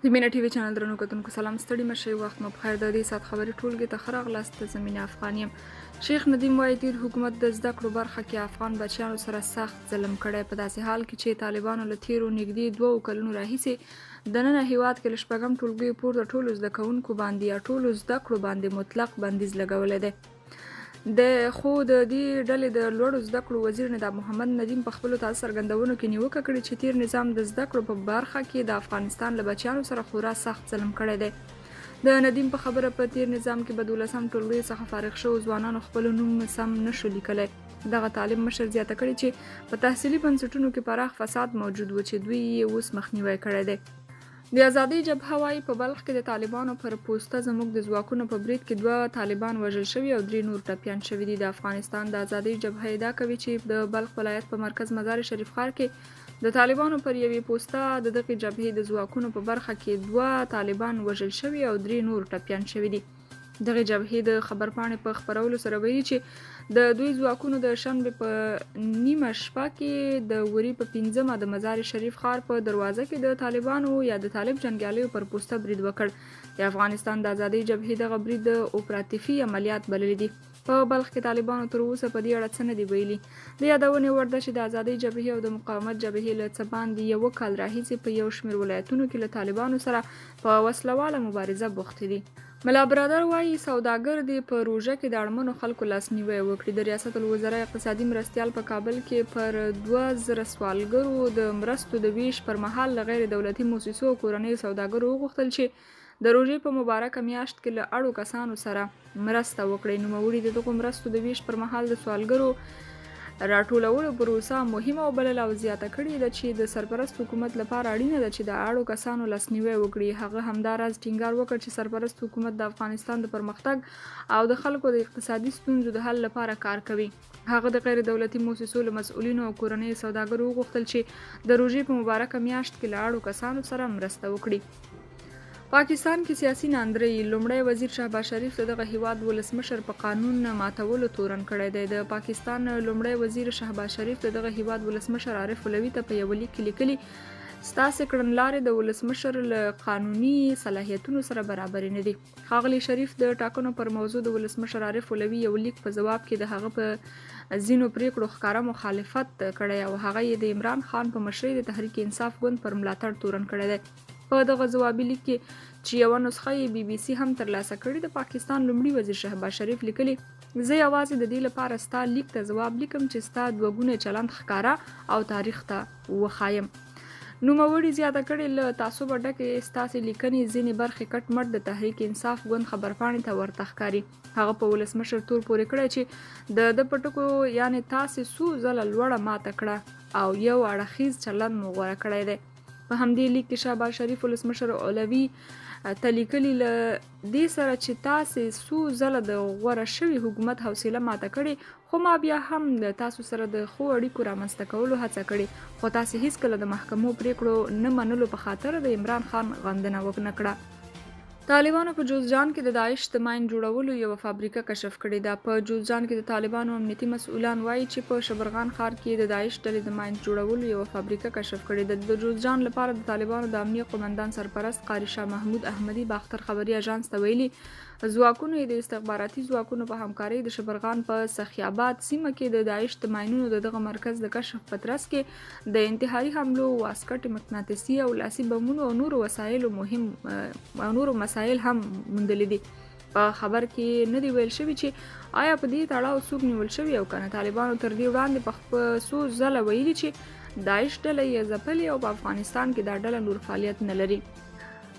د مینا ټي وي چینل درنو کتونکو سلام ستړي مشئ وخت مو بخیر. د دې سات خبري ټولګي ته ښه راغلاست. زمینه افغان یم. شیخ ندیم وایي تیر حکومت د زده کړو برخه کې افغان بچیانو سره سخت ظلم کړی، په داسې حال کې چې طالبانو له تیرو نږدې 2 کلونو راهیسې دننه هیواد کې له شپږم ټولګیو پورته ټولو زده کوونکو باندې یا ټولو زده کړو باندې مطلق بندیز لګولی دی. خو د دې ډلې د لوړو زده کړو وزیر ندا محمد ندیم په خپلو تازه څرګندونو کې نیوکه کړې چې تیر نظام د زده کړو په برخه کې د افغانستان له بچیانو سره خورا سخت ظلم کړی دی. د ندیم په خبره په تیر نظام کې به 12 ټولګیو څخه فارغ شوو ځوانانو خپل نوم سم نشو لیکلی. دغه طالب مشر زیاته کړې چې په تحصیلي بنسټونو کې پراخ فساد موجود و چې دوی یې اوس مخنیوی کړی دی. د ازادۍ جبهه وایي په بلخ کې د طالبانو پر پوسته زموږ د ځواکونو په برید کې 2 طالبان وژل شوي او 3 نور ټپیان شوي دي. د افغانستان د ازادۍ جبهه ادعا کوي چې د بلخ ولایت په مرکز مزار شریف ښار کې د طالبانو پر یوې پوسته د دغې جبهې د ځواکونو په برخه کې 2 طالبان وژل شوي او 3 نور ټپیان شوي دي. دغه جبهې د خبرپاڼې په خپرولو سره ویلي چې د دوی ځواکونو د شنبې په نیمه شپه کې د وري په 5مه د مزار شریف ښار په دروازه کې د طالبانو یا د طالب جنګیالیو پر پوسته برید وکړ. د افغانستان د ازادۍ جبهې دغه برید د اپراتیفي عملیات بللی دي. په بلخ کې طالبانو تر اوسه په دې اړه څه نه دي ویلي. د یادونې وړ ده چې د ازادۍ جبهې او د مقاومت جبهې له څه باندې 1 کال راهیسې په یو شمېر ولایتونو کې له طالبانو سره په وسلواله مبارزه بوخت دي. ملا برادر وایي سوداګر دې په روژه کې د اړمنو خلکو لاسنیوی وکړي. د ریاست الوزرا اقتصادي مرستیال په کابل کې پر 2000 سوالګرو د مرستو د ویش پر مهال له غیر دولتي مؤسسو او کورنیو سوداګرو وغوښتل چې د روژې په مبارکه میاشت کې له اړو کسانو سره مرسته وکړي. نوموړي د دغو مرستو د ویش پر مهال د سوالګرو راټولولو پروسه مهمه وبلله او زیاته کړې ده چې د سرپرست حکومت لپاره اړینه ده چې د اړو کسانو لاسنیوی وکړي. هغه همداراز ټینګار وکړ چې سرپرست حکومت د افغانستان د پرمختګ او د خلکو د اقتصادي ستونزو د حل لپاره کار کوي. هغه د غیر دولتي مؤسسو له مسؤلینو او کورنیو سوداګرو وغوښتل چې د روژې په مبارکه میاشت کې له اړو کسانو سره مرسته وکړي. پاکستان کې سیاسي ناندرۍ. لومړی وزیر شهباز شریف دغه هیواد ولسمشر په قانون ماتولو تورن کړی دی. د پاکستان لومړی وزیر شهباز شریف دغه هیواد ولسمشر عارف علوي ته په یو لیک کې لیکلي ستاسې کړنلارې د ولسمشر له قانوني صلاحیتونو سره برابرې نه دي. ښاغلي شریف د ټاکنو پر موضوع د ولسمشر عارف علوي یو لیک په ځواب کې د هغه په ځینو پریکړو ښکاره مخالفت کړی او هغه یې د عمران خان په مشرۍ د تحریک انصاف ګوند پر ملاتړ تورن کړی دی. په دغه ځوابي لیک کې چې یوه نسخه یې BBC هم ترلاسه کړې، د پاکستان لومړي وزیر شهباز شریف لیکلي زه یوازې د دې لپاره ستا لیک ته ځواب لیکم چې ستا 2 ګونی چلند ښکاره او تاریخ ته وښایم. نوموړي زیاته کړې له تعصبه ډکې ستاسې لیکنې ځینې برخې کټ مټ د تحریک انصاف ګوند خبرپاڼې ته ورته ښکاري. هغه په ولسمشر تور پورې کړی چې د پټکو یعنې تاسې څو ځله لوړه ماته کړه او یو اړخیز چلند مو غوره کړی دی. په همدې لیک کې شهباز شریف ولسمشر علوي ته لیکلي له دې سره چې تاسې څو ځله د غوره شوي حکومت حوصله ماته کړې، خو ما بیا هم د تاسو سره د ښو اړیکو رامنځته کولو هڅه کړې، خو تاسې هیڅکله د محکمو پریکړو نه منلو په خاطر د عمران خان غندنه ونه کړه. طالبانو په جوزجان کې د داعش د ماین جوړولو یوه فابریکه کشف کړې ده. په جوزجان کې د طالبانو امنیتي مسؤلان وایي چې په شبرغان ښار کې د داعش ډلې د ماین جوړولو یوه فابریکه کشف کړې ده. د جوزجان لپاره د طالبانو د امنیه قومندان سرپرست قاري شاه محمود احمدي باختر خبري اژانس ته ویلي ځواکونو یې د استخباراتي ځواکونو په همکارۍ د شبرغان په سخیاباد سیمه کې د داعش د ماینونو د دغه مرکز د کشف په ترڅ کې د انتحاري حملو، واسکټ مقناطیسي او لاسي بمونو او نورو مسایل هم موندلي دي. په خبر کې نه دی ویل شوي چې آیا په دې تړاو څوک نیول شوي او کنه. طالبانو تر دې وړاندې په څو ځله ویلي چې داعش ډله یې ځپلې او په افغانستان کې دا ډله نور فعالیت نه لري.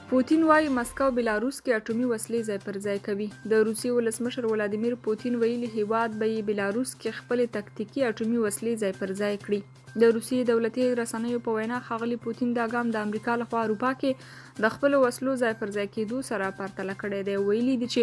پوتین وایي مسکو بلاروس کې اټومي وسلې ځای پر ځای کوي. د روسیې ولسمشر ولادیمیر پوتین ویلي هیواد به یې بلاروس کې خپلې تکتیکي اټومي وسلې ځای پر ځای کړي. د روسیې دولتي رسنیو په وینا ښاغلي پوتین دا ګام د امریکا لخوا اروپا کې د خپلو وسلو ځای پر ځای کېدو سره پرتله کړی دی. ویلي دي چې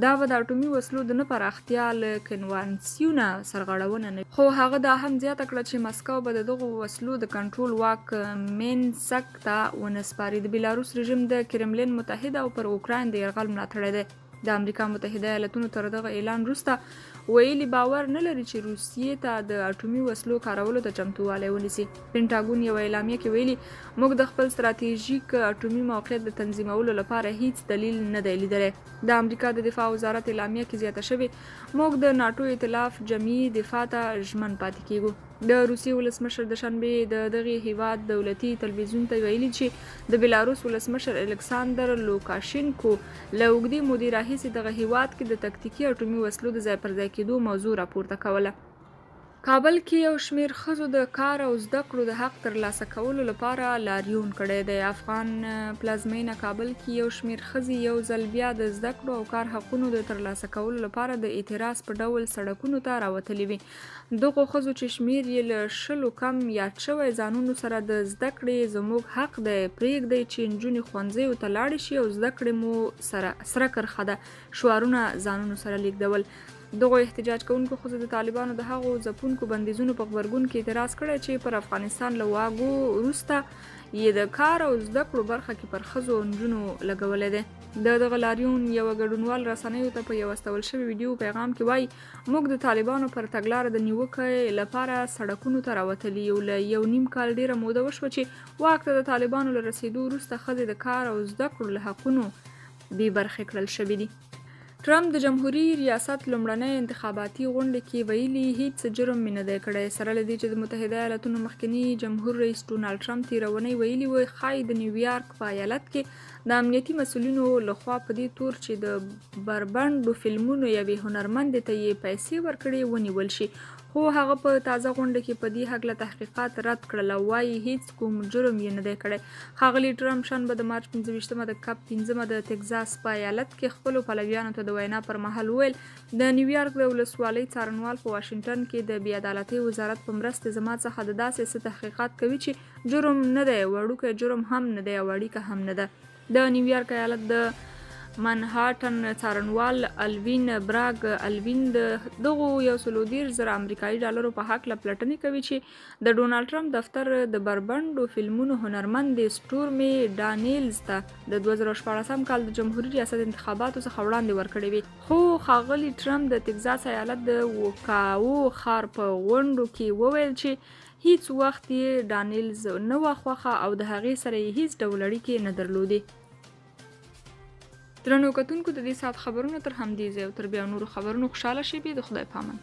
دا به د اټومي وسلو د نه پراختیا له کنوانسیونه سرغړونه نه، خو هغه دا هم زیاته کړه چې مسکو به د دغو وسلو د کنټرول واک مینسک ته ونه سپاري. د بلاروس رژیم د کرملین متحد او پر اوکراین د یرغل ملاتړی دی. د امریکا متحده ایالاتونو تر دغه اعلان وروسته ویلي باور نه لري چې روسیې ته د اټومي وسلو کارولو ته چمتووالی ونیسي. پینټاګون یوه اعلامیه کې ویلي موږ د خپل ستراتیژیک اټومي موقعیت د تنظیمولو لپاره هیڅ دلیل نه دی لیدلی. د امریکا د دفاع وزارت اعلامیه کې زیاته شوې موږ د ناټو ائتلاف جمعي دفاع ته ژمن پاتې کیږو. د روسیې ولسمشر د شنبې د دغه هیواد دولتي تلویزیون ته ویلي چې د بیلاروس ولسمشر الکساندر لوکاشینکو له اوږدې مودې راهیسې دغه هیواد کې د تکتیکي اټومي وسلو د ځای پر ځای کېدو موضوع راپورته کوله. کابل کې یو شمېر ښځو د کار او زده کړو د حق ترلاسه کولو لپاره لاریون کړی دی. افغان پلازمینه کابل کې یو شمېر ښځې یو ځل بیا د زده کړو او کار حقونو د ترلاسه کولو لپاره د اعتراض په ډول سړکونو ته راوتلې وي. دغو ښځو چې شمېر یې له 100 کم یاد شوی ځانونو سره د زده کړې زموږ حق دی، پرېږدئ چې نجونې ښوونځیو ته لاړې شي او زده کړې مو سره کرښه ده شعارونه ځانونو سره لیږدول. دغو احتجاج کوونکو ښځو د طالبانو د هغو ځپونکو بندیزونو په غبرګون کې اعتراض کړی چې پر افغانستان له واګو وروسته یې د کار او زده کړو برخه کې پر ښځو او نجونو لګولی دی. د دغه لاریون یوه ګډونوال رسنیو ته په یو استول شوي ویډیو پیغام کې وایي موږ د طالبانو پر تګلاره د نیوکې لپاره سړکونو ته راوتلي یو. له 1.5 کال ډیره موده وشوه چې واک ته د طالبانو له رسېدو وروسته ښځې د کار او زده کړو له حقونو بې برخې کړل شوي دي. ټرمپ د جمهوریت ریاست لومړنۍ انتخاباتي غونډې کې ویلي هیڅ جرم مې نه دی کړی، سره له دې چې د متحده ایالاتونو مخکني جمهور رئیس ډونالډ ټرمپ تېرونی ویلي و ښایي د نیویارک په ایالت کې د امنیتي مسؤلینو لخوا په دې تور چې د بربنډو فلمونو یوې هنرمندې ته یې پیسې ورکړې ونیول شي. خو هغه په تازه غونډه کې په دې هکله تحقیقات رد کړل او وایي هیڅ کوم جرم یې نه دی کړی. ښاغلي ټرمپ شنبه د مارچ 25 د کپ 15 د تګزاس په ایالت کې خپلو پلویانو ته د وینا پر مهال وویل د نیویارک د ولسوالۍ څارنوال په واشنګټن کې د بې عدالتۍ وزارت په مرستې زما څخه د داسې څه تحقیقات کوي چې جرم نه دی، وړوکی جرم هم نه دی او اړیکه هم نه ده. د نیویارک ایالت د منهاټن څارنوال الوین براګ الوین د دغو 130,000 امریکایي ډالرو په هکله پلټنې کوي چې د ډونالډ ټرمپ دفتر د بربنډو فلمونو هنرمندې سټورمي ډانیلز ته د 2014 کال د جمهوري ریاست انتخاباتو څخه وړاندې ورکړې وي. خو ښاغلي ټرمپ د تګزاس ایالت د وکاو ښار په غونډو کې وویل چې هیڅ وخت یې ډانیلز نه وه خوښه او د هغې سره یې هیڅ ډول اړیکې نه درلودې. درنو کتونکو د دې ساعت خبرونه تر همدې ځای او تر بیا نورو خبرونو خوشحاله شئ. د خدای پامان.